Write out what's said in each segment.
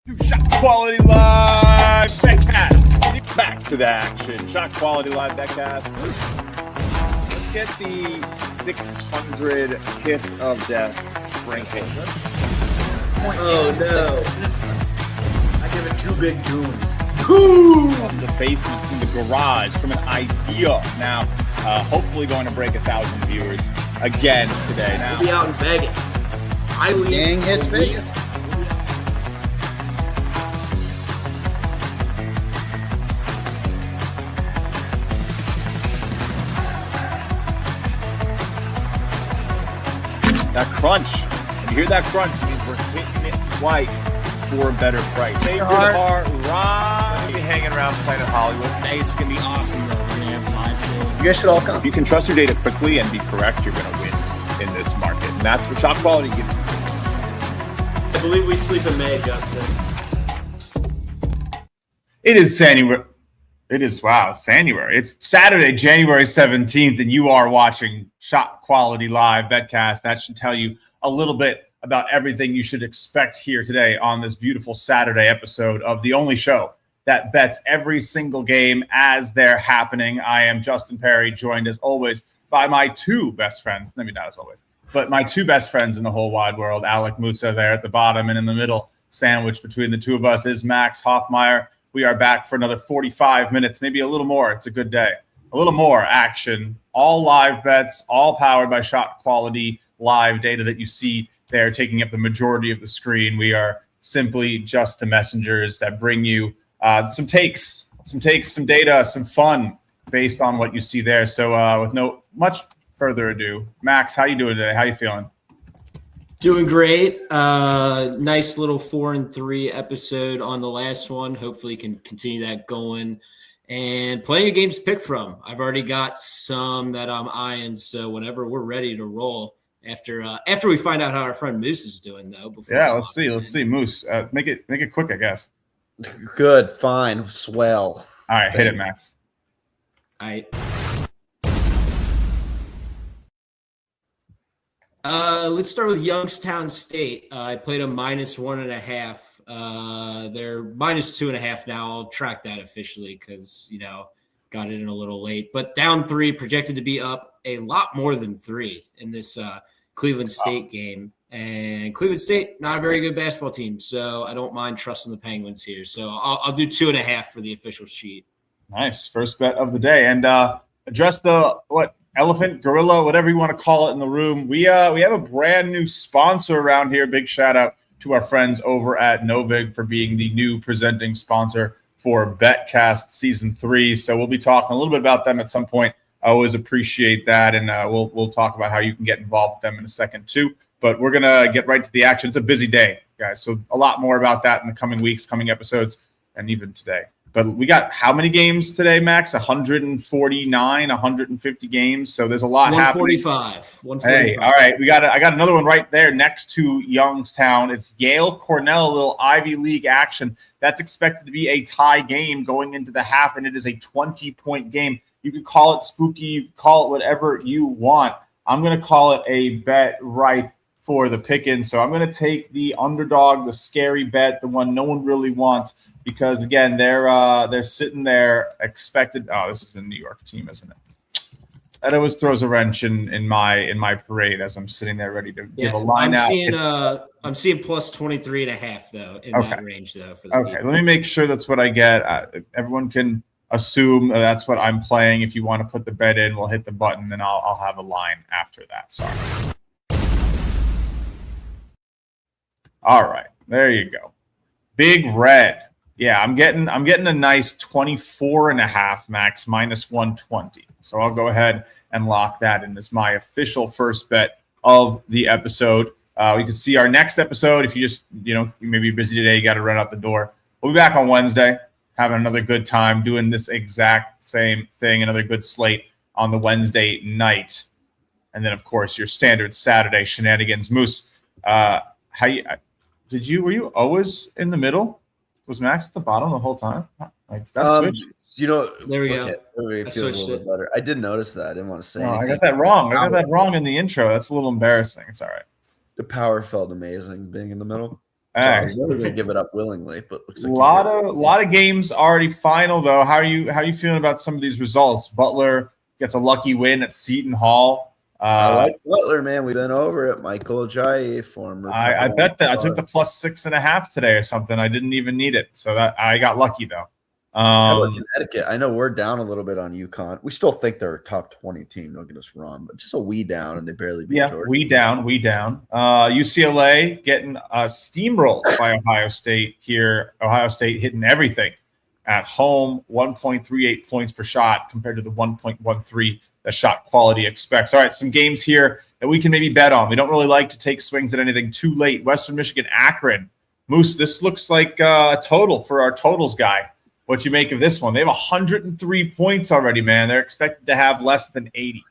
ShotQuality Live BetCast. Back to the action. ShotQuality Live BetCast. Let's get the 600 kiss of death ranking. Oh no! I give it 2 big goons. From the basement, from the garage, from an idea. Now, hopefully going to break 1,000 viewers again today. Now, We'll be out in Vegas. Gang hits Vegas. that crunch. When you hear that crunch, it means we're hitting it twice for a better price. Save your heart, right? We'll be hanging around Planet Hollywood. Vegas is going to be awesome, though. We're going to have live shows. You guys should all come. If you can trust your data quickly and be correct, you're going to win in this market. And that's what ShotQuality gives you. I believe we sleep in May, Justin. It is January. It is, January. It's Saturday, January 17th, and you are watching ShotQuality Live BetCast. That should tell you a little bit about everything you should expect here today on this beautiful Saturday episode of the only show that bets every single game as they're happening. I am Justin Perri, joined as always by my two best friends. Maybe not as always, but my two best friends in the whole wide world, Alec, Musa there at the bottom, and in the middle, sandwiched between the two of us, is Max Hofmeyer. We are back for another 45 minutes, maybe a little more. It's a good day. A little more action, all live bets, all powered by ShotQuality Live data that you see there taking up the majority of the screen. We are simply just the messengers that bring you some takes, some data, some fun based on what you see there. So with no much further ado, Max, how you doing today? How you feeling? Doing great. Nice little 4-3 episode on the last one. Hopefully can continue that going. And plenty of games to pick from. I've already got some that I'm eyeing, so whenever we're ready to roll, after we find out how our friend Moose is doing, though. Yeah, let's see. Moose, make it quick, I guess. Good, fine, swell. All right, hit it, Max. All right. Let's start with Youngstown State. I played a -1.5. They're -2.5 now. I'll track that officially because, got it in a little late. But down 3, projected to be up a lot more than 3 in this Cleveland State game. And Cleveland State, not a very good basketball team, so I don't mind trusting the Penguins here. So I'll do 2.5 for the official sheet. Nice. First bet of the day. And address the elephant, gorilla, whatever you want to call it in the room. We have a brand new sponsor around here. Big shout out to our friends over at Novig for being the new presenting sponsor for BetCast Season 3. So we'll be talking a little bit about them at some point. I always appreciate that, and we'll talk about how you can get involved with them in a second too. But we're going to get right to the action. It's a busy day, guys, so a lot more about that in the coming weeks, coming episodes, and even today. But we got how many games today, Max? 149, 150 games. So there's a lot happening. 145. Hey, all right. I got another one right there next to Youngstown. It's Yale Cornell, a little Ivy League action. That's expected to be a tie game going into the half, and it is a 20-point game. You could call it spooky. You could call it whatever you want. I'm going to call it a bet right for the pick-in. So I'm going to take the underdog, the scary bet, the one no one really wants. Because again, they're sitting there expected. Oh, this is a New York team, isn't it? That always throws a wrench in my parade as I'm sitting there ready to give a line out. I'm seeing plus 23.5 though in that range though. For the let me make sure that's what I get. Everyone can assume that's what I'm playing. If you want to put the bet in, we'll hit the button and I'll have a line after that. Sorry. All right, there you go. Big red. Yeah, I'm getting a nice 24.5 max -120. So I'll go ahead and lock that in as my official first bet of the episode. You can see our next episode. If you just, you may be busy today, you got to run out the door. We'll be back on Wednesday, having another good time doing this exact same thing, another good slate on the Wednesday night. And then, of course, your standard Saturday shenanigans. Moose, were you always in the middle? Was Max at the bottom the whole time? Like that's switched. There we go. It feels a little bit better. I did notice that. I didn't want to say anything. I got that wrong. I got that wrong in the intro. That's a little embarrassing. It's all right. The power felt amazing being in the middle. So I was never going to give it up willingly, but looks like a lot of games already final though. How are you feeling about some of these results? Butler gets a lucky win at Seton Hall. I like Butler, man. We've been over it. Michael Ajayi, former. I bet that I took the plus 6.5 today or something. I didn't even need it, so that I got lucky though. How about Connecticut? I know we're down a little bit on UConn. We still think they're a top 20 team. Don't get us wrong, but just a wee down, and they barely beat Georgia. We down. UCLA getting steamrolled by Ohio State here. Ohio State hitting everything at home, 1.38 points per shot compared to the 1.13 that ShotQuality expects. All right, some games here that we can maybe bet on. We don't really like to take swings at anything too late. Western Michigan, Akron. Moose, this looks like a total for our totals guy. What you make of this one? They have 103 points already, man. They're expected to have less than 80.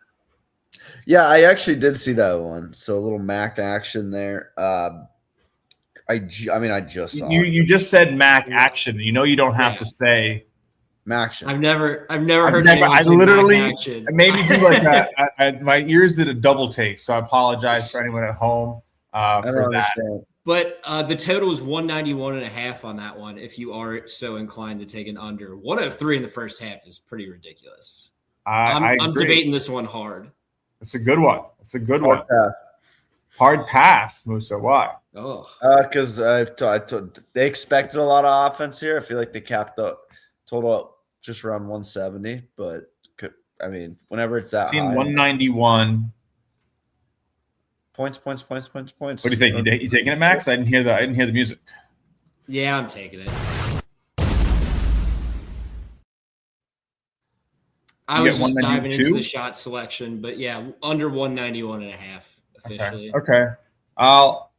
Yeah, I actually did see that one. So a little MAC action there. I just saw it. You just said MAC action. You know you don't have to say Maction. I've never heard anyone I say literally Mac action. maybe do like that. My ears did a double take, so I apologize for anyone at home for that. But the total is 191.5 on that one. If you are so inclined to take an under, 103 in the first half is pretty ridiculous. I'm debating this one hard. It's a good one. Hard pass, Musa. Why? Oh, because they expected a lot of offense here. I feel like they capped the total just around 170, but I mean, whenever it's that high, 191 points. What do you think? You taking it, Max? I didn't hear the music. Yeah, I'm taking it. I was just diving into the shot selection, but yeah, under 191.5 officially. Okay. I'll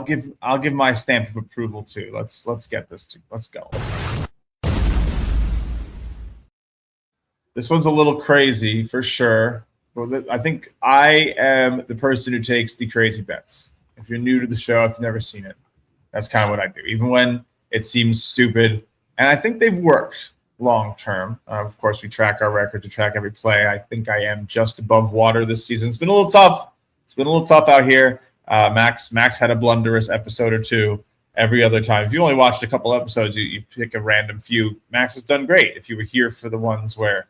give my stamp of approval too. Let's get this. Let's go. This one's a little crazy for sure. Well, I think I am the person who takes the crazy bets. If you're new to the show, if you've never seen it, that's kind of what I do, even when it seems stupid. And I think they've worked long term. Of course, we track our record to track every play. I think I am just above water this season. It's been a little tough. Out here. Max had a blunderous episode or two every other time. If you only watched a couple episodes, you pick a random few. Max has done great. If you were here for the ones where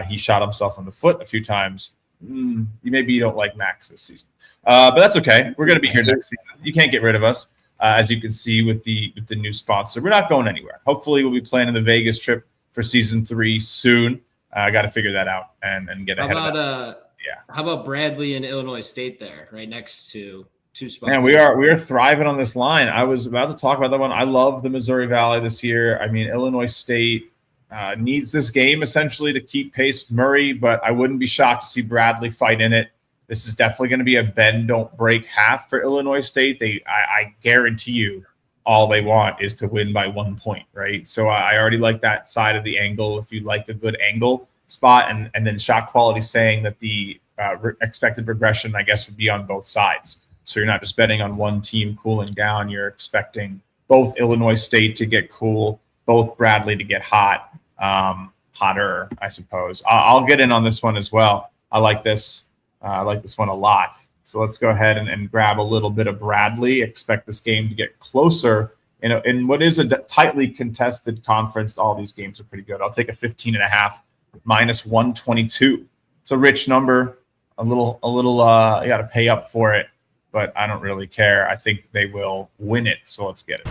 he shot himself in the foot a few times, maybe you don't like Max this season. But that's okay. We're going to be here next season. You can't get rid of us, as you can see with the new sponsor. We're not going anywhere. Hopefully, we'll be planning the Vegas trip for season 3 soon. I got to figure that out and get ahead of that. How about Bradley and Illinois State there, right next to two spots? Man, we are thriving on this line. I was about to talk about that one. I love the Missouri Valley this year. I mean, Illinois State needs this game essentially to keep pace with Murray, but I wouldn't be shocked to see Bradley fight in it. This is definitely going to be a bend, don't break half for Illinois State. I guarantee you all they want is to win by 1 point, right? So I already like that side of the angle. If you like a good angle spot, and then ShotQuality saying that the expected regression, I guess, would be on both sides. So you're not just betting on one team cooling down. You're expecting both Illinois State to get cool, both Bradley to get hot, hotter, I suppose. I'll get in on this one as well. I like this. I like this one a lot. So let's go ahead and grab a little bit of Bradley. Expect this game to get closer. In what is a tightly contested conference, all these games are pretty good. I'll take a 15.5 minus 122. It's a rich number. A little. You got to pay up for it, but I don't really care. I think they will win it. So let's get it.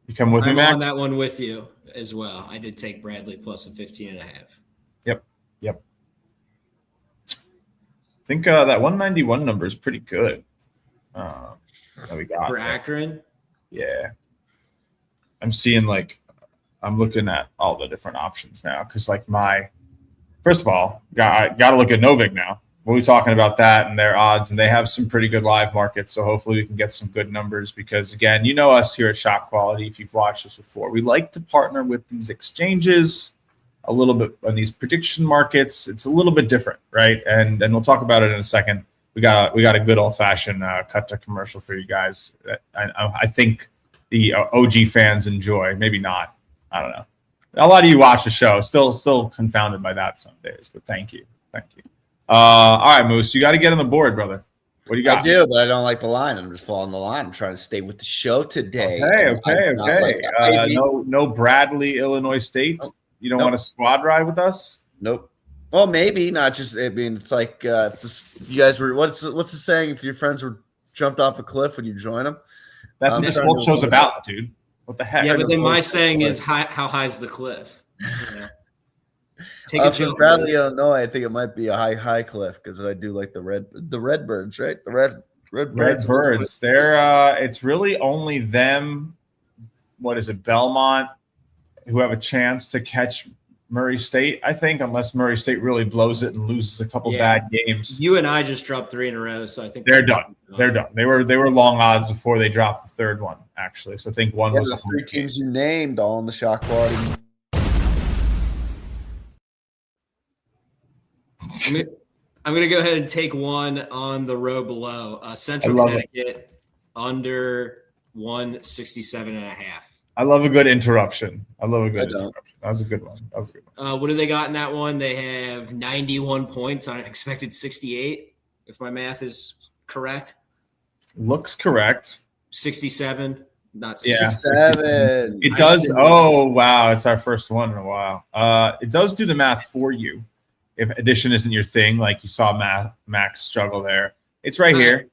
You come with me, Max? I'm on that one with you as well. I did take Bradley plus a 15.5. Yep. I think that 191 number is pretty good. That we got for Akron. Yeah. I'm looking at all the different options now because, first of all, got to look at Novig now. We'll be talking about that and their odds, and they have some pretty good live markets. So hopefully we can get some good numbers because, again, you know us here at ShotQuality. If you've watched us before, we like to partner with these exchanges a little bit on these prediction markets. It's a little bit different, right? And we'll talk about it in a second. We got a good old fashioned cut to commercial for you guys. I think the OG fans enjoy. Maybe not. I don't know. A lot of you watch the show. Still confounded by that some days, but thank you. All right, Moose, you got to get on the board, brother. What do you got? I do, but I don't like the line. I'm just following the line. I'm trying to stay with the show today. Okay. No Bradley, Illinois State. Nope. You don't want to squad ride with us? Nope. Well, maybe not. Just it's like if you guys were what's the saying? If your friends were jumped off a cliff, would you join them? That's what this whole show's about, dude. What the heck? Yeah, but then my saying is, how high is the cliff? Yeah. Take a For jump. Bradley, Illinois, I think it might be a high cliff because I do like the Redbirds, right? The Redbirds. They're it's really only them. What is it, Belmont, who have a chance to catch Murray State, I think, unless Murray State really blows it and loses a couple bad games. You and I just dropped 3 in a row, so I think they're done. They're done. They were long odds before they dropped the third one, actually. So I think one was the 3 teams you named all in the shot quality. I'm going to go ahead and take one on the row below. Central Connecticut under 167.5. I love a good interruption. That was a good one. What do they got in that one? They have 91 points on an expected 68, if my math is correct. Looks correct. 67, not 67. Yeah, 67. It does. Oh, wow. It's our first one in a while. It does do the math for you. If addition isn't your thing, like you saw Max struggle there. It's right here.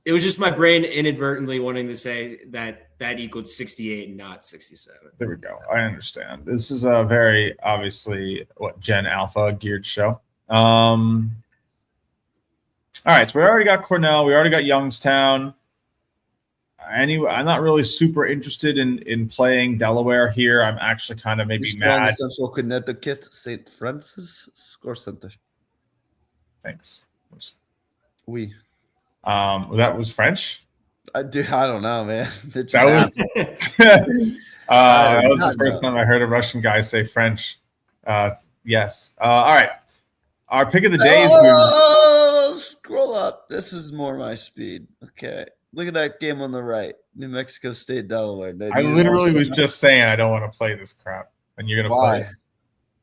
It was just my brain inadvertently wanting to say that equaled 68 and not 67. There we go. I understand. This is a very obviously Gen Alpha geared show. All right, so we already got Cornell. We already got Youngstown. Anyway, I'm not really super interested in playing Delaware here. I'm actually kind of maybe mad. Central Connecticut, St. Francis Score Center. Thanks. Oui. That was French. I don't know, man. That was the first time I heard a Russian guy say French. Yes. All right. Our pick of the day is scroll up. This is more my speed. Okay. Look at that game on the right. New Mexico State, Delaware. I literally was just saying I don't want to play this crap. And you're going to play it.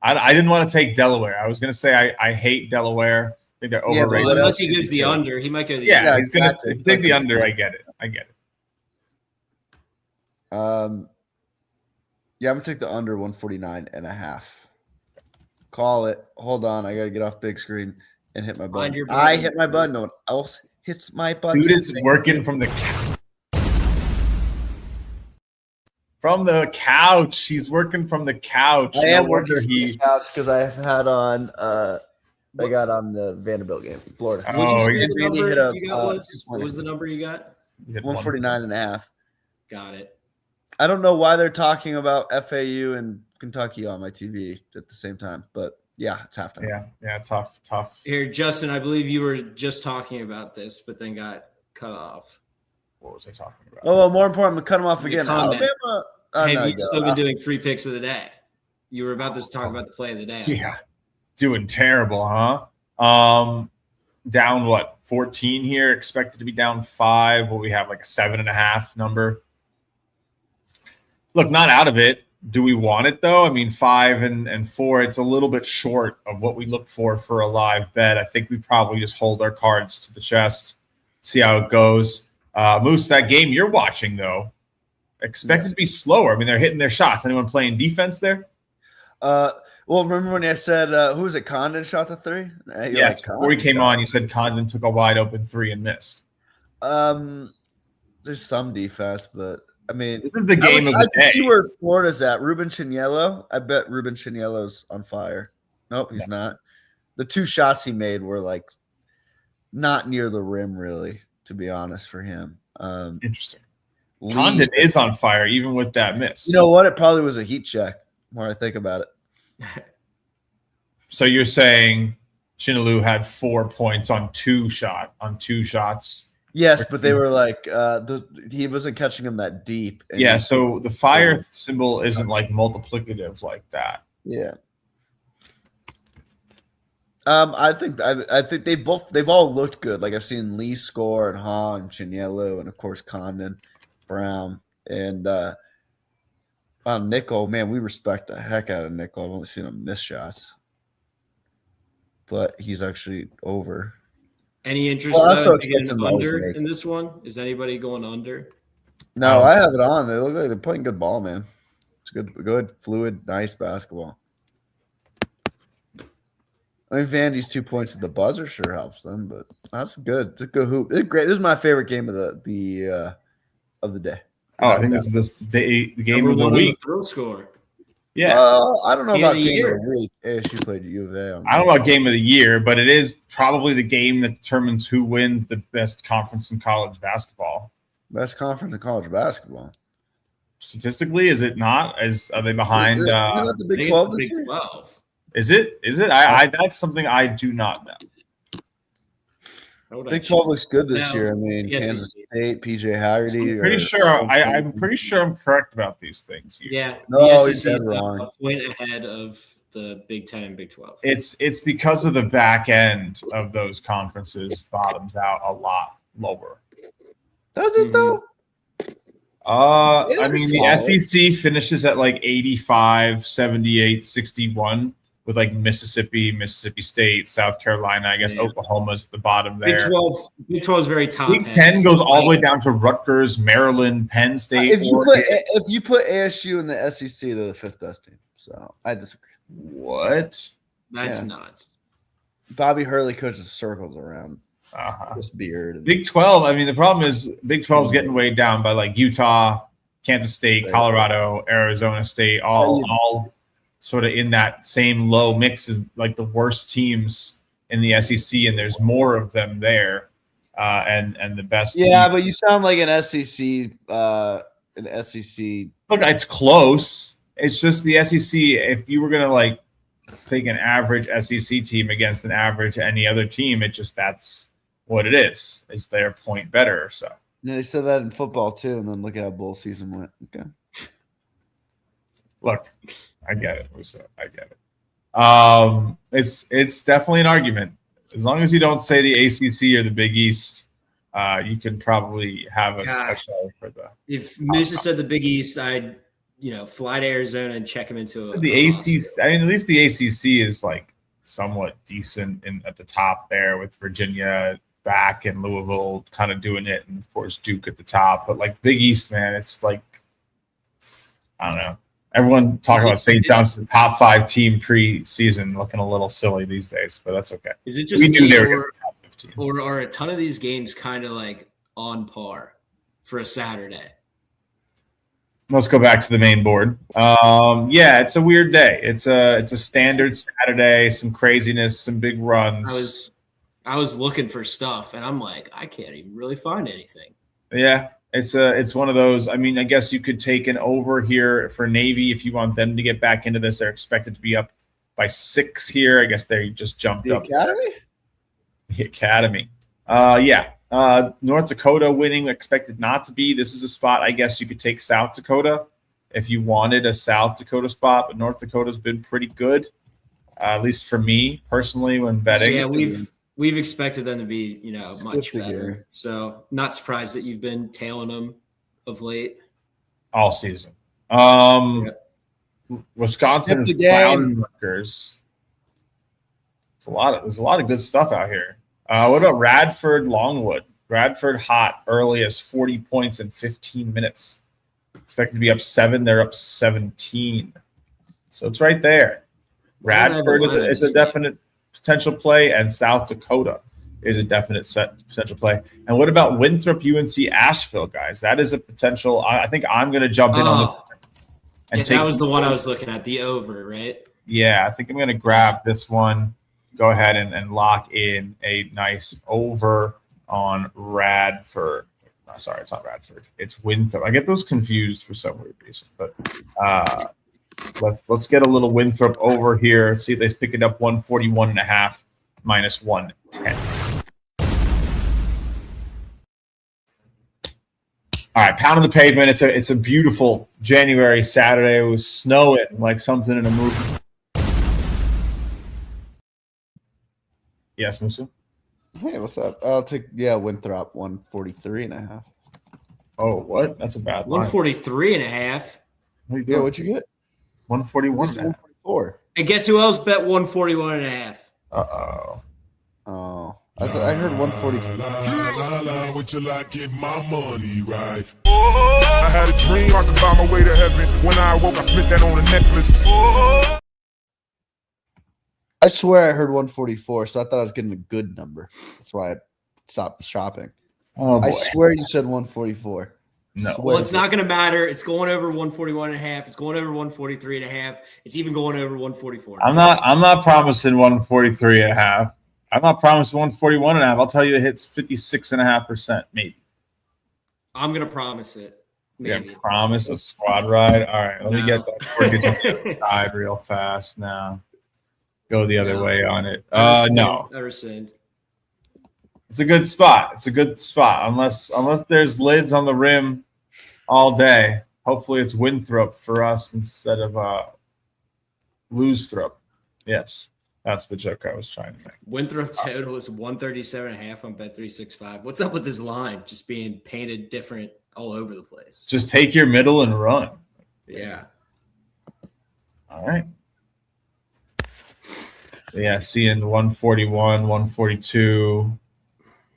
I didn't want to take Delaware. I was going to say I hate Delaware. I think they're overrated. Well, unless he goes the under. He might go the under. He's going to take the under. I get it. Yeah, I'm going to take the under 149.5. Call it. Hold on. I got to get off big screen and hit my button. I hit my button. No one else hits my button. Dude is working from the couch. From the couch. He's working from the couch. I am working from the couch because I had on I got on the Vanderbilt game, Florida. Oh, what was the number you got? 149.5. Got it. I don't know why they're talking about FAU and Kentucky on my TV at the same time, but yeah, it's halftime. Yeah, tough. Here, Justin, I believe you were just talking about this, but then got cut off. What was I talking about? Oh, well, more important, I'm cut him off again. Alabama. Have you still been doing free picks of the day? You were about to talk about the play of the day. Yeah, doing terrible, huh? Down 14 here. Expected to be down 5. Will we have like a 7.5 number? Look, not out of it. Do we want it though? I mean, 5 and 4. It's a little bit short of what we look for a live bet. I think we probably just hold our cards to the chest, see how it goes. Moose, that game you're watching though, expected to be slower. I mean, they're hitting their shots. Anyone playing defense there? Well, remember when I said who was it? Condon shot the 3. Yes. Before he came on, you said Condon took a wide open 3 and missed. There's some defense, but I mean, this is the game of the day. See where Florida's at. Ruben Chignello. I bet Ruben Chignello's on fire. Nope, he's not. The 2 shots he made were like not near the rim, really, to be honest, for him. Interesting. Condon is on fire, even with that miss. You know what? It probably was a heat check. The more I think about it. So you're saying Chinalu had 4 points on 2 shots. Yes, but they were like he wasn't catching them that deep. Yeah, so the fire symbol isn't like multiplicative like that. Yeah. I think they've all looked good. Like I've seen Lee score and Ha and Chignello and of course Condon, Brown and Nickel. Man, we respect the heck out of Nickel. I've only seen him miss shots. but he's actually over. Any interest in getting under in this one? Is anybody going under? No, I have it on. They look like they're playing good ball, man. It's good, fluid, nice basketball. I mean, Vandy's 2 points at the buzzer sure helps them, but that's good. It's a good hoop. It's great. This is my favorite game of the day. I think this is the game of the week. Thrill score. Yeah. I don't know about game of the week. ASU played U of A. I don't know about game of the year, but it is probably the game that determines who wins the best conference in college basketball. Best conference in college basketball. Statistically, is it not? Are they behind? Is it the Big 12 this year? 12. Is it? I that's something I do not know. Big 12 looks good this year. I mean, Kansas State, PJ Haggerty. I'm pretty sure I'm correct about these things. Usually. Yeah. No, he's dead wrong. A point ahead of the Big 10 and Big 12. It's because of the back end of those conferences bottoms out a lot lower. Does it though? I mean, the SEC finishes at like 85, 78, 61 with like Mississippi State, South Carolina. I guess Oklahoma's at the bottom there. Big 12 is very top. Big 10 goes all the way down to Rutgers, Maryland, Penn State. If you put ASU in the SEC, they're the fifth best team. So I disagree. What? That's nuts. Bobby Hurley coaches circles around. This beard. Big 12. I mean, the problem is Big 12 is getting weighed down by like Utah, Kansas State, Colorado, Arizona State, all sort of in that same low mix as like the worst teams in the SEC, and there's more of them there, and the best. Yeah, but you sound like an SEC. Look, it's close. It's just the SEC. If you were gonna like take an average SEC team against an average any other team, that's what it is. It's their point better. So yeah, they said that in football too, and then look at how bowl season went. Okay. Look, I get it, Musa. I get it. It's definitely an argument. As long as you don't say the ACC or the Big East, you can probably have a show for the. If Musa said the Big East, I'd fly to Arizona and check him into the ACC. I mean, at least the ACC is like somewhat decent at the top there with Virginia back and Louisville kind of doing it, and of course Duke at the top. But like Big East, man, it's like I don't know. Everyone talking about St. John's the top 5 team pre-season, looking a little silly these days, but that's okay. Is it just we knew they were top 15, or are a ton of these games kind of like on par for a Saturday? Let's go back to the main board. Yeah, it's a weird day. It's a standard Saturday, some craziness, some big runs. I was looking for stuff, and I'm like, I can't even really find anything. Yeah, it's one of those. I mean, I guess you could take an over here for Navy if you want them to get back into this. They're expected to be up by 6 here. I guess they just jumped up. The Academy. North Dakota winning, expected not to be. This is a spot I guess you could take South Dakota if you wanted a South Dakota spot, but North Dakota's been pretty good, at least for me personally when betting. So yeah, we've expected them to be, much better. So not surprised that you've been tailing them of late. All season. Wisconsin is clowning Rutgers. There's a lot of good stuff out here. What about Radford Longwood? Radford hot, early as 40 points in 15 minutes. Expected to be up 7. They're up 17. So it's right there. Radford is a definite potential play, and South Dakota is a definite potential play. And what about Winthrop, UNC, Asheville, guys? That is a potential. I think I'm going to jump in on this. And that was the one I was looking at, the over, right? Yeah, I think I'm going to grab this one. Go ahead and lock in a nice over on Radford. No, sorry, it's not Radford. It's Winthrop. I get those confused for some weird reason. But let's get a little Winthrop over here. See if they pick it up 141.5 minus 110. All right, pound on the pavement. It's a beautiful January Saturday. It was snowing like something in a movie. Yes, Musa? Hey, what's up? I'll take Winthrop 143.5. Oh, what? That's a bad line. 143.5. Yeah, what'd you get? 141. 144. And guess who else bet 141.5? Uh-oh. Oh, I heard 140. Would you like get my money right? I had a dream I could buy my way to heaven. When I awoke, I spent that on a necklace. I swear I heard 144, so I thought I was getting a good number. That's why I stopped shopping. Oh, boy. I swear you said 144. No. Well, it's not going to matter. It's going over 141.5. It's going over 143.5. It's even going over 144. I'm not promising 143.5. I'm not promising 141.5. I'll tell you it hits 56.5%, maybe. I'm going to promise it. Maybe. Yeah, promise a squad ride. All right, let me get that side real fast now. Go the other way on it. No. I rescind. It's a good spot. It's a good spot. Unless there's lids on the rim all day. Hopefully it's Winthrop for us instead of Lose-throp. Yes. That's the joke I was trying to make. Winthrop total is 137.5 on Bet365. What's up with this line just being painted different all over the place? Just take your middle and run. Yeah. All right. Yeah, seeing 141, 142.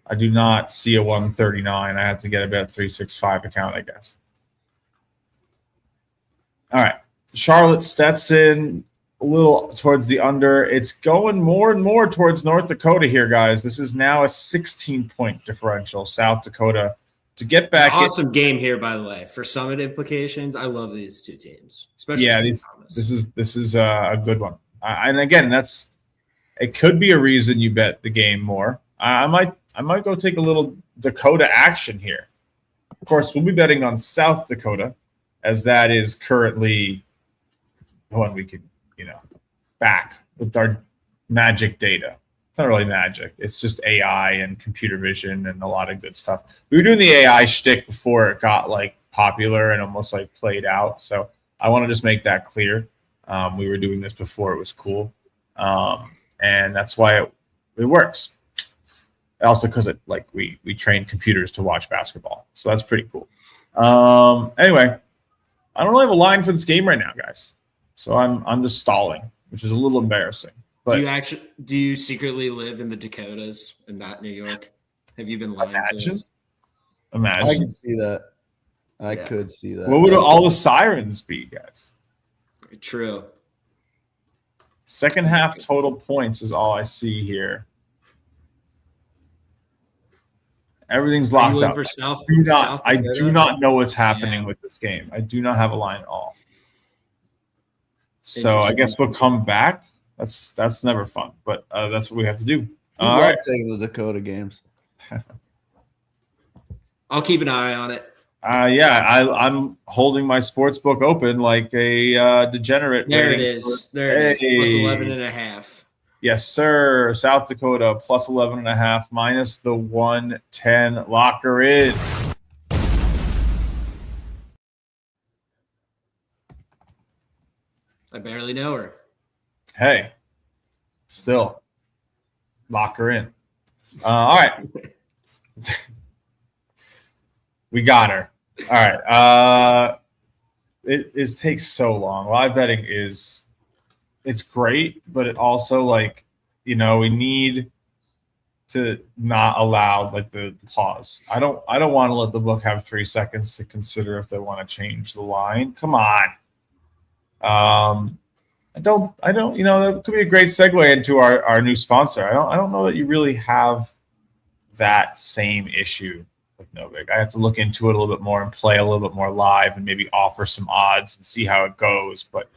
I do not see a 139. I have to get a Bet365 account, I guess. All right. Charlotte Stetson, a little towards the under. It's going more and more towards North Dakota here, guys. This is now a 16-point differential. South Dakota to get back. Awesome game here, by the way. For Summit implications, I love these two teams. Especially this is a good one. And again, it could be a reason you bet the game more. I might go take a little Dakota action here. Of course, we'll be betting on South Dakota, as that is currently the one we can, back with our magic data. It's not really magic. It's just AI and computer vision and a lot of good stuff. We were doing the AI shtick before it got popular and almost played out. So I want to just make that clear. We were doing this before it was cool. And that's why it works. Also because we train computers to watch basketball. So that's pretty cool. Anyway, I don't really have a line for this game right now, guys. So I'm just stalling, which is a little embarrassing. But do you secretly live in the Dakotas and not New York? Have you been lying to us? Imagine. I can see that. I could see that. What would all the sirens be, guys? True. Second half total points is all I see here. Everything's locked up. I do not know what's happening with this game. I do not have a line at all. So I guess we'll come back. That's never fun, but that's what we have to do. All right, taking the Dakota games. I'll keep an eye on it. I'm holding my sports book open like a degenerate. There it is. There it is. Plus 11.5. Yes, sir. South Dakota plus 11.5 minus the 110. Locker in. I barely know her. Hey, still lock her in. All right. We got her. All right. It takes so long. Live betting it's great, but it also we need to not allow the pause. I don't want to let the book have 3 seconds to consider if they want to change the line. Come on. I don't, that could be a great segue into our new sponsor. I don't know that you really have that same issue with Novig. I have to look into it a little bit more and play a little bit more live and maybe offer some odds and see how it goes. But,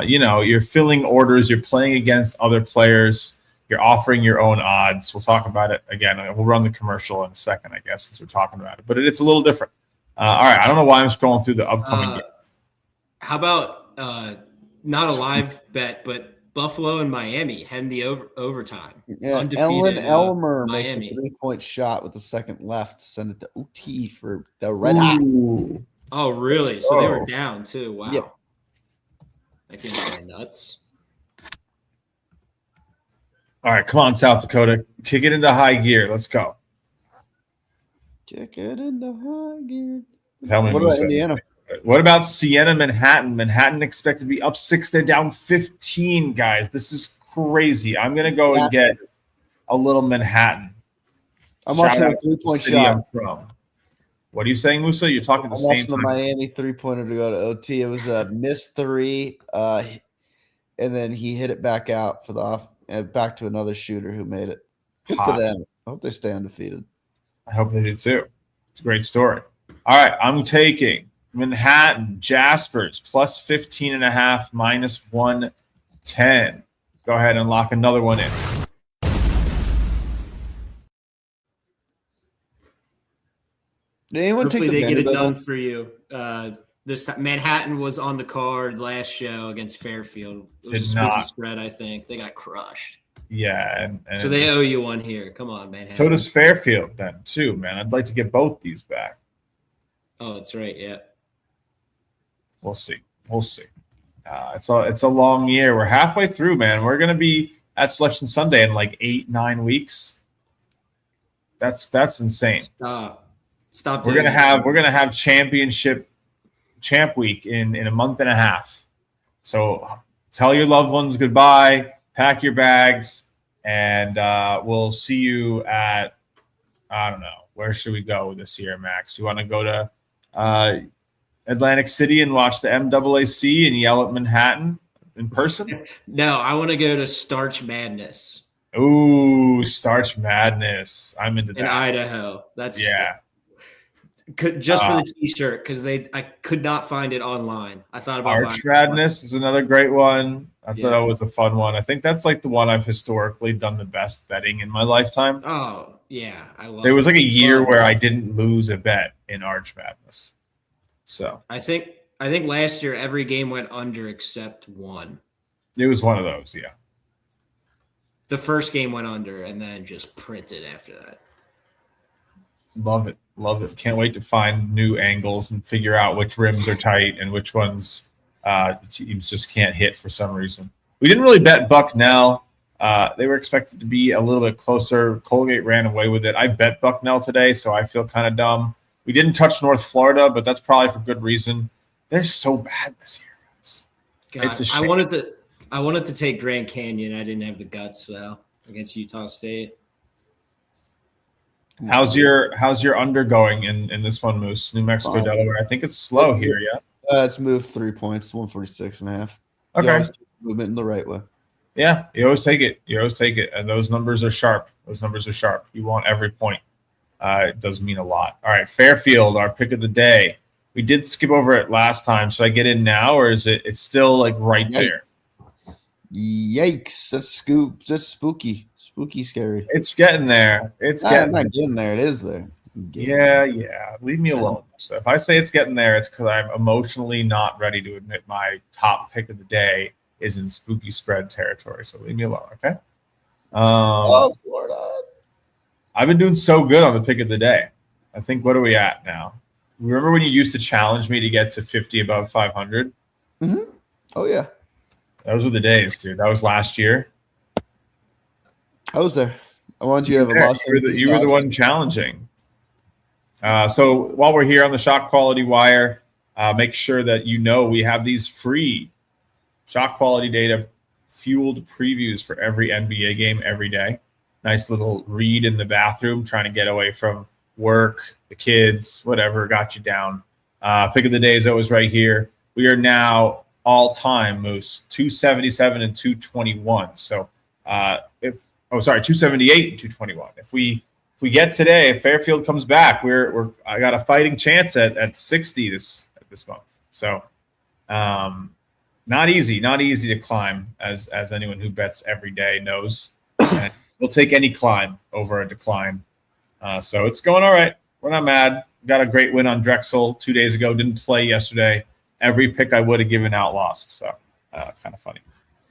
you're filling orders, you're playing against other players, you're offering your own odds. We'll talk about it again. We'll run the commercial in a second, I guess, since we're talking about it. But it's a little different. All right. I don't know why I'm scrolling through the upcoming games. How about not a live bet, but Buffalo and Miami heading the overtime. Yeah, Ellen Elmer makes a 3-point shot with the second left to send it to OT for the Red Hot. Oh, really? So they were down too. Wow. Yeah. That game is nuts. All right, come on, South Dakota. Kick it into high gear. Let's go. Kick it into high gear. What about Indiana? What about Siena, Manhattan? Manhattan expected to be up 6. They're down 15, guys. This is crazy. I'm gonna go and get a little Manhattan. I'm Shout watching a out to the 3-point city shot. I'm from. What are you saying, Musa? You're talking the I'm same watching the time. Miami 3-pointer to go to OT. It was a missed 3, and then he hit it back out for the off, back to another shooter who made it. Good for them. I hope they stay undefeated. I hope they do too. It's a great story. All right, I'm taking Manhattan Jaspers plus 15.5 minus 110. Go ahead and lock another one in. Did anyone Hopefully take the they get it Vanderbilt done for you. This time, Manhattan was on the card last show against Fairfield. It was Did a spooky not. spread, I think. They got crushed. Yeah, and So they owe you one here. Come on, Manhattan. so does Fairfield then too, man. I'd like to get both these back. Oh, that's right. Yeah. We'll see. We'll see. It's a long year. We're halfway through, man. We're gonna be at Selection Sunday in like 8-9 weeks. That's insane. Stop. We're gonna have champ week in a month and a half. So tell your loved ones goodbye, pack your bags, and we'll see you at, I don't know, where should we go this year, Max? You want to go to Atlantic City and watch the MAAC and yell at Manhattan in person? No, I want to go to Starch Madness. Ooh, Starch Madness. I'm into that. In Idaho. That's just for the T-shirt, because I could not find it online. I thought about Arch Madness is another great one. That's always a fun one. I think that's like the one I've historically done the best betting in my lifetime. Oh yeah, I love. There was like a year where I didn't lose a bet in Arch Madness. So I think last year every game went under except one. It was one of those, yeah. The first game went under and then just printed after that. Love it. Love it. Can't wait to find new angles and figure out which rims are tight and which ones the teams just can't hit for some reason. We didn't really bet Bucknell. They were expected to be a little bit closer. Colgate ran away with it. I bet Bucknell today, so I feel kind of dumb. We didn't touch North Florida, but that's probably for good reason. They're so bad this year, guys. God, it's a shame. I wanted to take Grand Canyon. I didn't have the guts though against Utah State. How's your undergoing in this one, Moose? New Mexico, Delaware. I think it's slow here, yeah. It's moved 3 points, 146.5. Okay. Movement in the right way. Yeah, you always take it. And those numbers are sharp. You want every point. It does mean a lot. All right, Fairfield, our pick of the day. We did skip over it last time. Should I get in now, or is it's still like right there? Yikes! That's spooky. Spooky, scary. It's getting there. I'm not getting there. It is there. Yeah. Leave me alone. So if I say it's getting there, it's because I'm emotionally not ready to admit my top pick of the day is in spooky spread territory. So leave me alone, okay? Florida. I've been doing so good on the pick of the day. I think, what are we at now? Remember when you used to challenge me to get to 50 above 500? Mm-hmm. Oh, yeah. Those were the days, dude. That was last year. I was there. I wanted you to have a loss. You were the one challenging. So while we're here on the Shot Quality Wire, make sure that you know we have these free shot quality data fueled previews for every NBA game every day. Nice little read in the bathroom, trying to get away from work, the kids, whatever got you down. Pick of the day is always right here. We are now all-time, Moose, 277 and 221. So 278 and 221. If we get today, if Fairfield comes back, I got a fighting chance at 60 this month. So not easy to climb, as anyone who bets every day knows. And we'll take any climb over a decline. So it's going all right. We're not mad. Got a great win on Drexel 2 days ago. Didn't play yesterday. Every pick I would have given out lost. So kind of funny.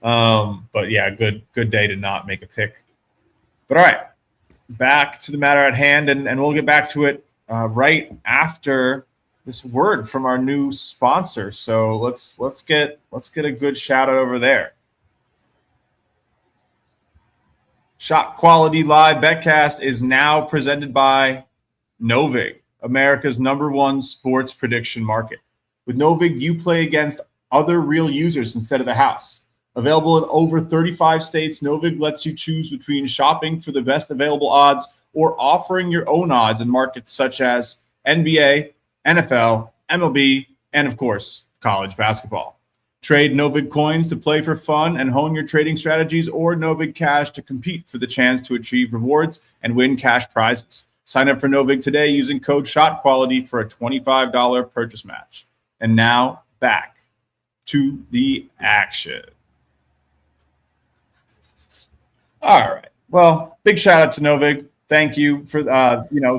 But yeah, good day to not make a pick. But all right, back to the matter at hand, and we'll get back to it right after this word from our new sponsor. So let's get a good shout out over there. ShotQuality Live BetCast is now presented by Novig, America's #1 sports prediction market. With Novig, you play against other real users instead of the house. Available in over 35 states, Novig lets you choose between shopping for the best available odds or offering your own odds in markets such as NBA, NFL, MLB, and of course, college basketball. Trade Novig coins to play for fun and hone your trading strategies, or Novig cash to compete for the chance to achieve rewards and win cash prizes. Sign up for Novig today using code ShotQuality for a $25 purchase match. And now back to the action. All right. Well, big shout out to Novig. Thank you for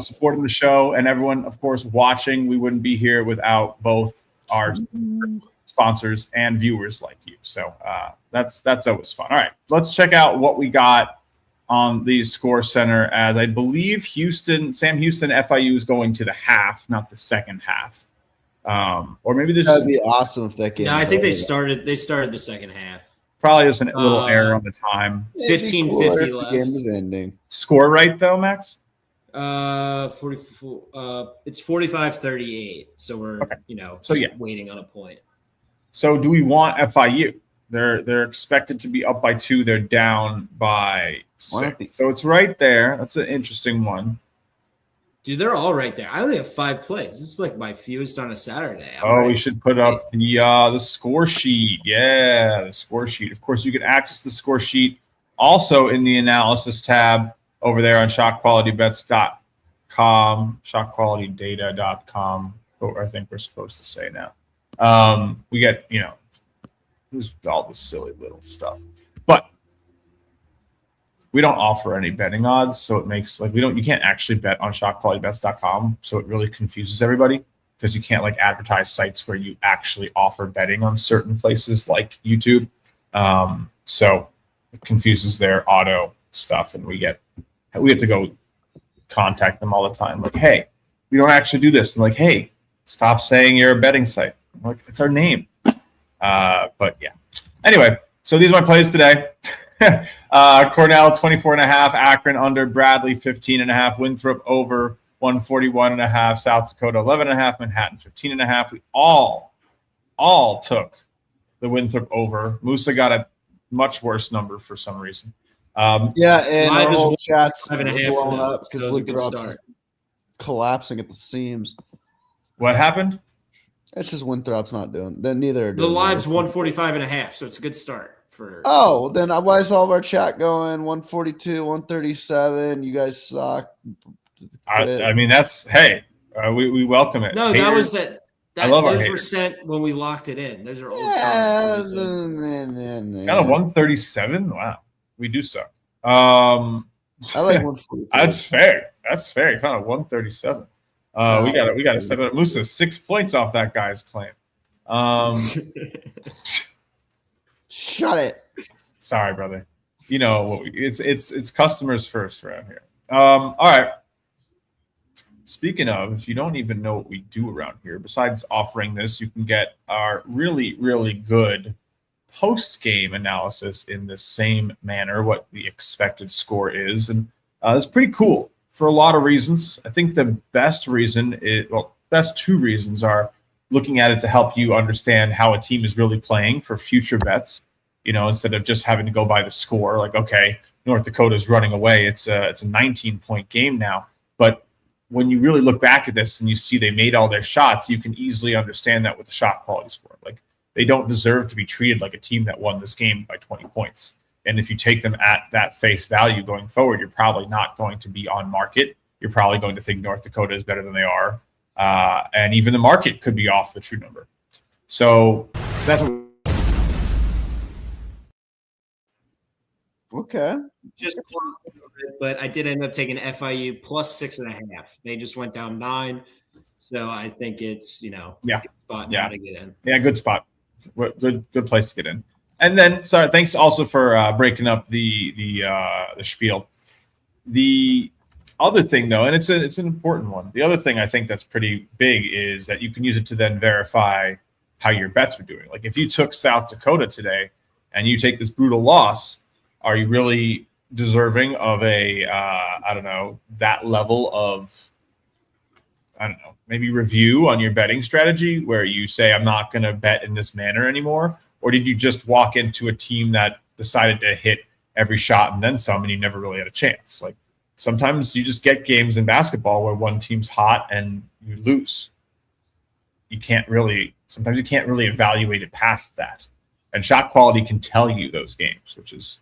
supporting the show, and everyone, of course, watching. We wouldn't be here without both our sponsors and viewers like you. So that's always fun. All right, let's check out what we got on the Score Center. As I believe Sam Houston, FIU is going to the half, not the second half. Or maybe this would be awesome if that game. No, I think they started the second half. Probably just a little error on the time. 15:50 left. The game is ending. Score right though, Max? 44. It's 45-38. So we're waiting on a point. So do we want FIU? They're expected to be up by 2. They're down by 6. So it's right there. That's an interesting one. Dude, they're all right there. I only have 5 plays. This is like my fewest on a Saturday. We should put up the score sheet. Yeah, the score sheet. Of course, you can access the score sheet also in the analysis tab over there on ShotQualityBets.com, ShotQualityData.com. What I think we're supposed to say now. We get who's all this silly little stuff, but we don't offer any betting odds, so it makes you can't actually bet on ShotQualityBets.com, so it really confuses everybody because you can't advertise sites where you actually offer betting on certain places like YouTube. So it confuses their auto stuff, and we have to go contact them all the time. Like, hey, we don't actually do this. And like, hey, stop saying you're a betting site. I'm like, it's our name. But yeah. Anyway, so these are my plays today. Cornell 24.5, Akron under, Bradley 15.5, Winthrop over 141.5, South Dakota 11.5, Manhattan 15.5. We all took the Winthrop over. Musa got a much worse number for some reason. And our whole chat's blowing up because Winthrop's collapsing at the seams. What happened? It's just Winthrop's not doing. Then neither are the live's 145.5, so it's a good start. Then why is all of our chat going 142, 137? You guys suck. I mean, that's we welcome it. No, haters, that was it. I love those our were sent when we locked it in. Those are old comments. Kind of 137. Wow, we do suck. I like 142. That's fair. Kind of 137. We got to step it up. Musa 6 points off that guy's claim. Shut it. Sorry, brother. It's customers first around here. All right. Speaking of, if you don't even know what we do around here, besides offering this, you can get our really, really good post-game analysis in the same manner, what the expected score is. And it's pretty cool for a lot of reasons. I think the best two reasons are looking at it to help you understand how a team is really playing for future bets, instead of just having to go by the score. Like, okay, North Dakota's running away. It's a 19-point game now. But when you really look back at this and you see they made all their shots, you can easily understand that with the shot quality score. Like, they don't deserve to be treated like a team that won this game by 20 points. And if you take them at that face value going forward, you're probably not going to be on market. You're probably going to think North Dakota is better than they are. And even the market could be off the true number. So that's what. Okay. Just but I did end up taking FIU plus 6.5. They just went down 9. So I think it's, good spot now to get in. Yeah, good spot. Good place to get in. And then, sorry, thanks also for breaking up the spiel. The other thing, though, and it's an important one. The other thing I think that's pretty big is that you can use it to then verify how your bets are doing. Like, if you took South Dakota today and you take this brutal loss, are you really deserving of that level of, maybe review on your betting strategy where you say, I'm not going to bet in this manner anymore? Or did you just walk into a team that decided to hit every shot and then some, and you never really had a chance? Like, sometimes you just get games in basketball where one team's hot and you lose. Sometimes you can't really evaluate it past that. And shot quality can tell you those games, which is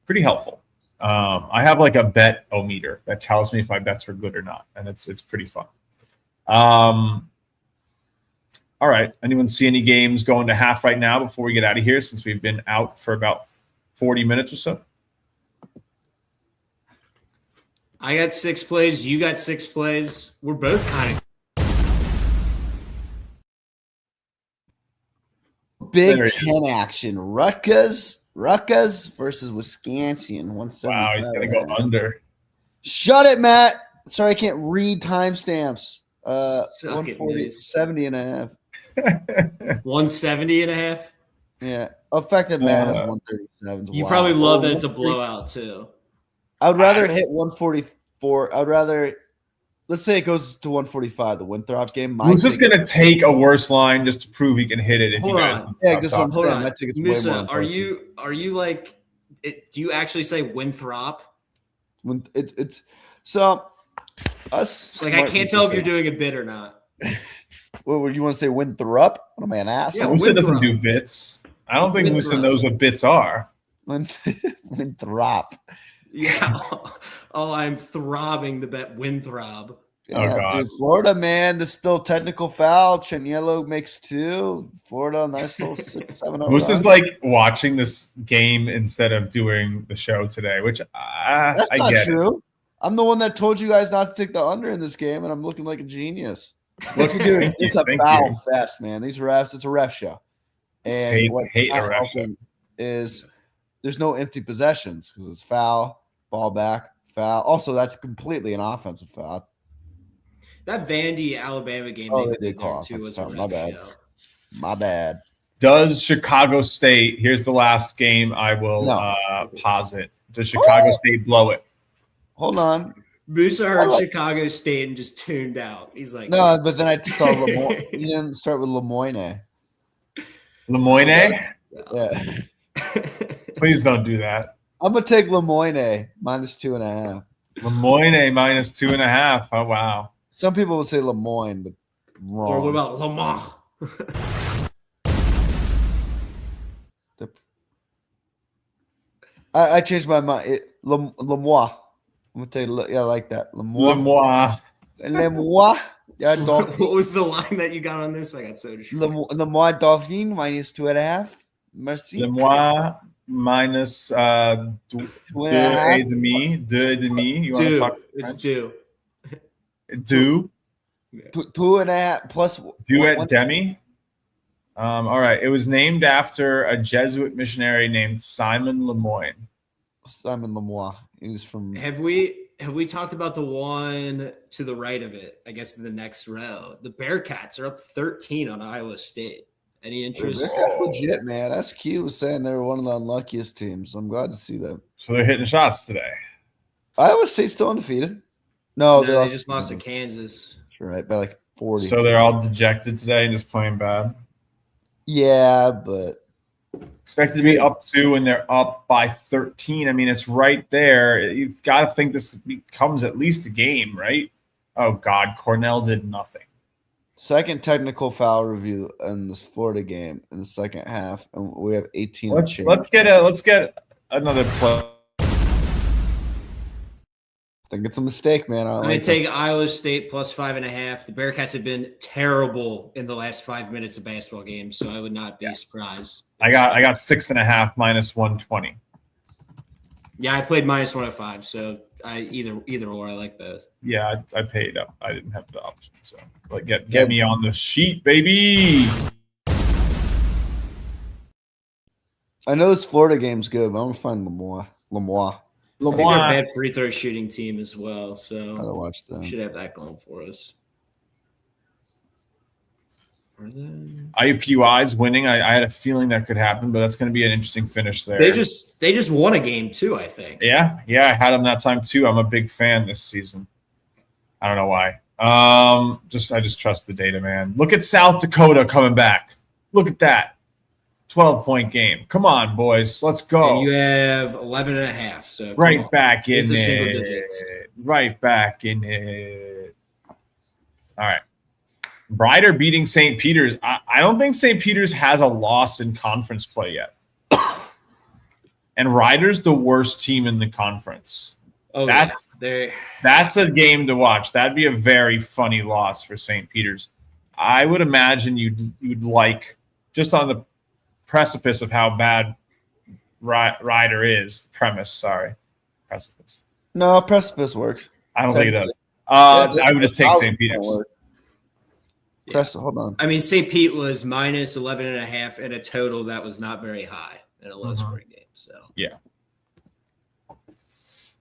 pretty helpful. I have like a bet-o-meter that tells me if my bets are good or not, and it's pretty fun. All right. Anyone see any games going to half right now before we get out of here, since we've been out for about 40 minutes or so? I got 6 plays. You got 6 plays. We're both kind of Big Ten action. Rutgers versus Wisconsin. 175. Wow, he's going to go under. Shut it, Matt. Sorry, I can't read timestamps. Suck it, 140, Moose. 70 and a half. 170 and a half. Yeah. The fact that Matt has 137. You probably love that it's a blowout too. I would rather hit 144. I would rather, let's say it goes to 145, the Winthrop game. Who's just going to take a worse line just to prove he can hit it? If Hold you guys on. Yeah, because I'm Hold saying on. that ticket's way Musa, more are impressive. you like it, do you actually say Winthrop? When it's so us Like, I can't tell if you're doing a bit or not. What you want to say? Winthrop? What am I, an ass? Yeah, Musa doesn't Winthrop. do bits. I don't think Musa Winthrop. knows what bits are. Winthrop. Yeah. Oh, I'm throbbing the bet Winthrop. Yeah, God. dude, Florida, man, there's still technical foul. Chaniello makes 2. Florida, nice little 6-7. Musa's like watching this game instead of doing the show today, which That's I not get true. I'm the one that told you guys not to take the under in this game, and I'm looking like a genius. What you doing? It's a Thank foul you. fest, man. These refs, it's a ref show. And what hate a not ref show. helping is there's no empty possessions because it's foul, ball back, foul. Also, that's completely an offensive foul. That Vandy Alabama game Oh, they they did there call too was offensive a foul. My ref bad. show. My bad. Does Chicago State, here's the last game I will No. posit. Does Chicago State blow it? Hold on. Musa heard like- Chicago State and just tuned out. He's like, No, but then I saw Lemoyne. You didn't start with Lemoyne. Lemoyne? Yeah. Please don't do that. I'm going to take Lemoyne minus 2.5. Lemoyne minus 2.5. Oh, wow. Some people would say Lemoyne, but wrong. or what about Lamar? I changed my mind. Lemoy. I'm going to tell you, yeah, I like that. Lemoyne. Lemoy. Yeah, What Dolphin. was the line that you got on this? I got so distracted. Lemoy Dolphin minus 2.5. Merci. Lemoyne minus 2.5. 2.5. You want to Due. talk? It's due. Do. 2.5 plus. Do at one- Demi. All right. It was named after a Jesuit missionary named Simon Lemoyne. Simon Lemoy. He was from. Have we talked about the one to the right of it? I guess in the next row, the Bearcats are up 13 on Iowa State. Any interest? That's legit, man. SQ was saying they were one of the unluckiest teams. I'm glad to see that. So they're hitting shots today. Iowa State's still undefeated. No, No, they just lost to Kansas. That's right, by like 40. So they're all dejected today and just playing bad. Yeah, but Expected to be up 2 and they're up by 13. I mean, it's right there. You've got to think this becomes at least a game, right? Oh, God. Cornell did nothing. second technical foul review in this Florida game in the second half, and we have 18. Let's get another play. I think it's a mistake, man. I'm going to take Iowa State plus 5.5. The Bearcats have been terrible in the last 5 minutes of basketball games, so I would not be surprised. I got 6.5 minus 120. Yeah, I played minus 105, so I either or. I like both. Yeah, I paid up. I didn't have the option, so like get me on the sheet, baby. I know this Florida game's good, but I'm gonna find Lemoy. I think they're a bad free throw shooting team as well, I so gotta watch them. should have that going for us. Are they? IUPUI's winning. I had a feeling that could happen, but that's going to be an interesting finish there. They just won a game too, I think. Yeah, I had them that time too. I'm a big fan this season. I don't know why. I just trust the data, man. Look at South Dakota coming back. Look at that. 12-point game. Come on, boys. Let's go. And you have 11.5. So right back in the single it. digits. Right back in it. All right. Rider beating St. Peter's. I don't think St. Peter's has a loss in conference play yet. And Rider's the worst team in the conference. Oh, that's a game to watch. That'd be a very funny loss for St. Peter's. I would imagine you'd like, just on the precipice of how bad Rider is. Precipice. No, precipice works. I don't think it does. I would just take St. Peter's. Hold on. I mean, St. Pete was minus 11.5 in a total that was not very high in a low scoring game. So yeah.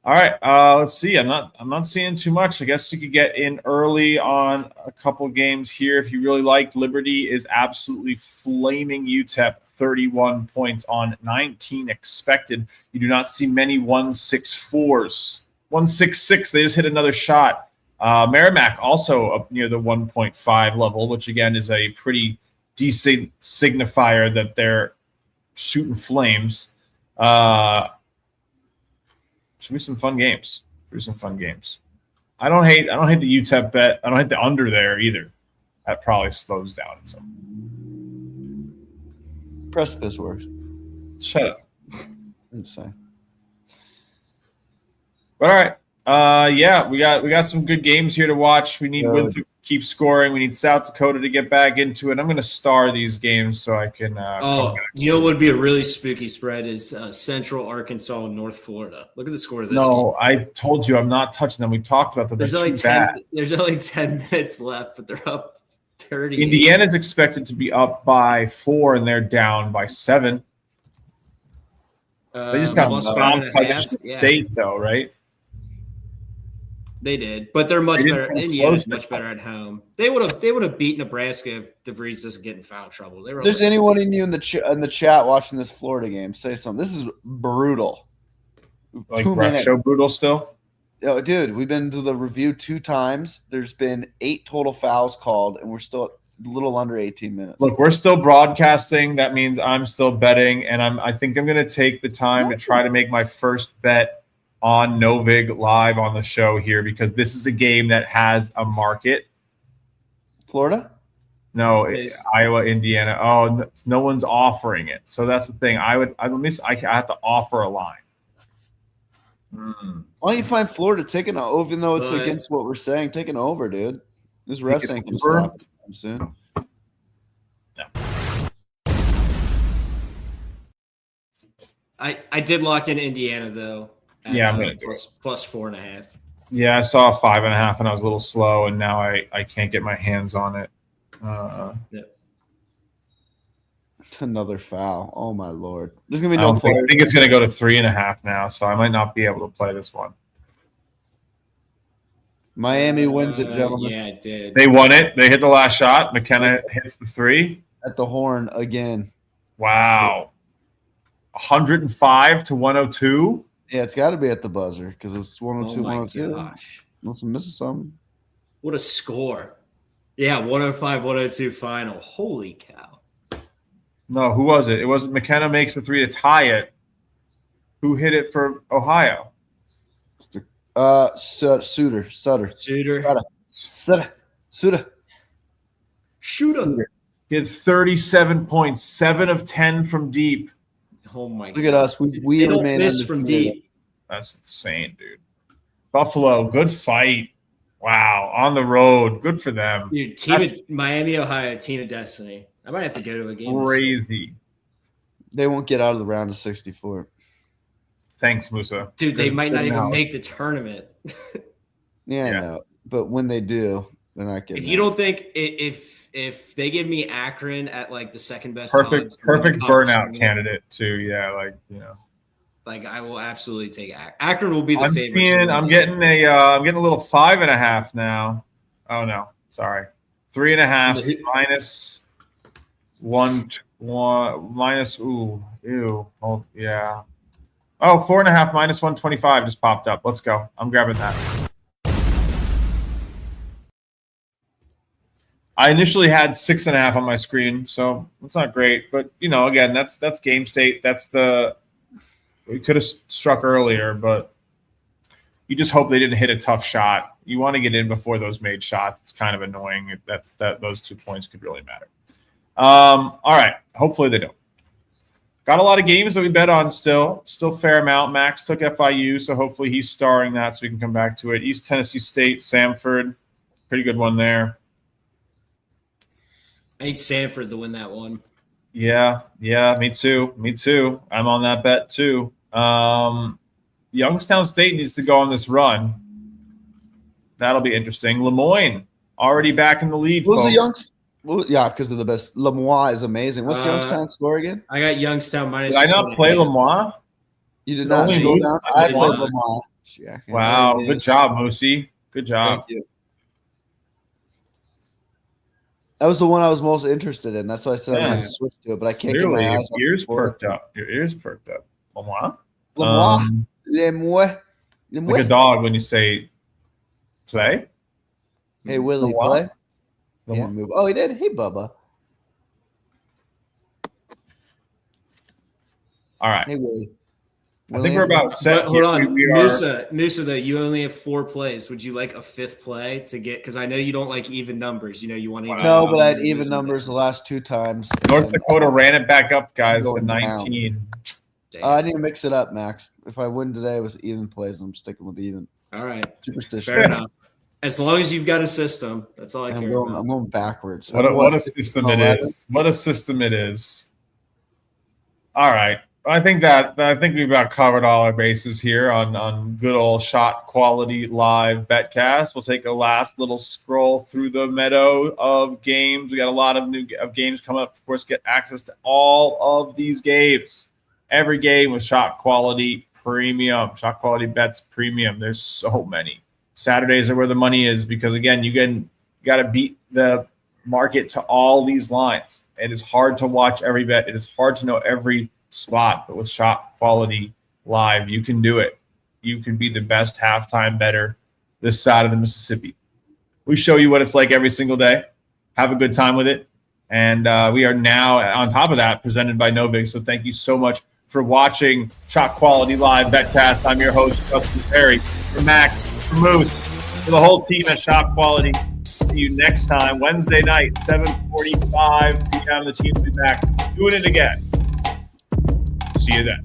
All right. Let's see. I'm not seeing too much. I guess you could get in early on a couple games here if you really liked. Liberty is absolutely flaming UTEP, 31 points on 19 expected. You do not see many 1.64s. 1.66. They just hit another shot. Merrimack also up near the 1.5 level, which again is a pretty decent signifier that they're shooting flames. Should be some fun games. I don't hate the UTEP bet. I don't hate the under there either. That probably slows down some. Precipice works. Shut up. Insane. All right. Yeah, we got some good games here to watch. We need Winthrop to keep scoring. We need South Dakota to get back into it. I'm going to star these games so I can. You know what would be a really spooky spread is Central Arkansas and North Florida. Look at the score of this. No, I told you I'm not touching them. We talked about that. There's only 10 minutes left, but they're up 30. Indiana's expected to be up by 4, and they're down by 7. They just got stomped by Michigan State, though, right? They did, but they're much better. Indiana's much better at home. They would have beat Nebraska if DeVries doesn't get in foul trouble. If there's anyone in you in the chat watching this Florida game, say something. This is brutal. Like show brutal still? Oh, dude, we've been to the review 2 times. There's been 8 total fouls called, and we're still a little under 18 minutes. Look, we're still broadcasting. That means I'm still betting, and I think I'm going to take the time to try to make my first bet on Novig live on the show here, because this is a game that has a market. Florida? No, Iowa, Indiana. Oh, no one's offering it. So that's the thing. I have to offer a line. Why don't you find Florida taking an over, even though it's against what we're saying? Taking over, dude. This refs ain't going to stop soon. I did lock in Indiana though. Yeah, I'm going to plus 4.5. Yeah, I saw 5.5 and I was a little slow, and now I can't get my hands on it. Another foul. Oh my Lord. There's going to be no play. I think it's going to go to 3.5 now, so I might not be able to play this one. Miami wins it, gentlemen. Yeah, it did. They won it. They hit the last shot. McKenna hits the 3. At the horn again. Wow. 105 to 102. Yeah, it's got to be at the buzzer because it's 102, 102. Gosh. Unless I'm missing something. What a score. Yeah, 105, 102 final. Holy cow. No, who was it? It was McKenna makes the 3 to tie it. Who hit it for Ohio? Suter. He had 37 points, 7 of 10 from deep. Oh my God. Look at us. We remain miss from deep. That's insane, dude. Buffalo, good fight. Wow, on the road, good for them. Dude, Miami, Ohio, team of destiny. I might have to go to a game. Crazy. They won't get out of the round of 64. Thanks, Musa. Dude, they might not even make the tournament. Yeah, I know. But when they do, they're not getting. If you don't think if they give me Akron at like the second best, perfect burnout candidate too. Yeah, like I will absolutely take Akron. Will be the favorite. I'm getting a little 5.5 now. Oh no, sorry, 3.5 minus 1 minus. Ooh, ew. Oh yeah. Oh, 4.5 minus 125 just popped up. Let's go. I'm grabbing that. I initially had 6.5 on my screen, so it's not great. But again, that's game state. We could have struck earlier, but you just hope they didn't hit a tough shot. You want to get in before those made shots. It's kind of annoying that those 2 points could really matter. All right, hopefully they don't. Got a lot of games that we bet on still fair amount. Max took FIU, so hopefully he's starring that so we can come back to it. East Tennessee State, Samford, pretty good one there. I need Samford to win that one. Yeah, me too. I'm on that bet too. Youngstown State needs to go on this run. That'll be interesting. Lemoyne already back in the lead. Who's the Youngstown? Well, yeah, because of the best. Lemoyne is amazing. What's Youngstown score again? I got Youngstown minus. Did I not play Lemoyne? You did not. I played Lemoyne. Yeah, wow, good job, Musi. Good job. Thank you. That was the one I was most interested in. That's why I said I was going to switch to it, but I can't get my eyes on your ears perked up. Your ears perked up. Lemoyne. Like a dog when you say play. Hey, Willie, play. He didn't move. Oh, he did. Hey, Bubba. All right. Hey, Willie. I think we're about set. Hold on, Musa, though, you only have 4 plays. Would you like a 5th play to get? Because I know you don't like even numbers. You want even. No, but I had even numbers the last 2 times. North Dakota ran it back up, guys. The 19. I need to mix it up, Max. If I win today, it was even plays. I'm sticking with even. All right, superstition. Fair enough. As long as you've got a system, that's all I care about. I'm going backwards. What a system it is. What a system it is. All right. I think we've about covered all our bases here on good old ShotQuality Live BetCast. We'll take a last little scroll through the meadow of games. We got a lot of games coming up. Of course, get access to all of these games. Every game with ShotQuality Premium, ShotQualityBets Premium. There's so many. Saturdays are where the money is because, again, you got to beat the market to all these lines. It is hard to watch every bet. It is hard to know every spot, but with ShotQuality Live, you can do it. You can be the best halftime bettor this side of the Mississippi. We show you what it's like every single day. Have a good time with it. And we are now, on top of that, presented by Novig. So thank you so much for watching ShotQuality Live BetCast. I'm your host, Justin Perri. For Max, for Moose, for the whole team at ShotQuality. See you next time, Wednesday night, 7:45 p.m. The team will be back doing it again. See you then.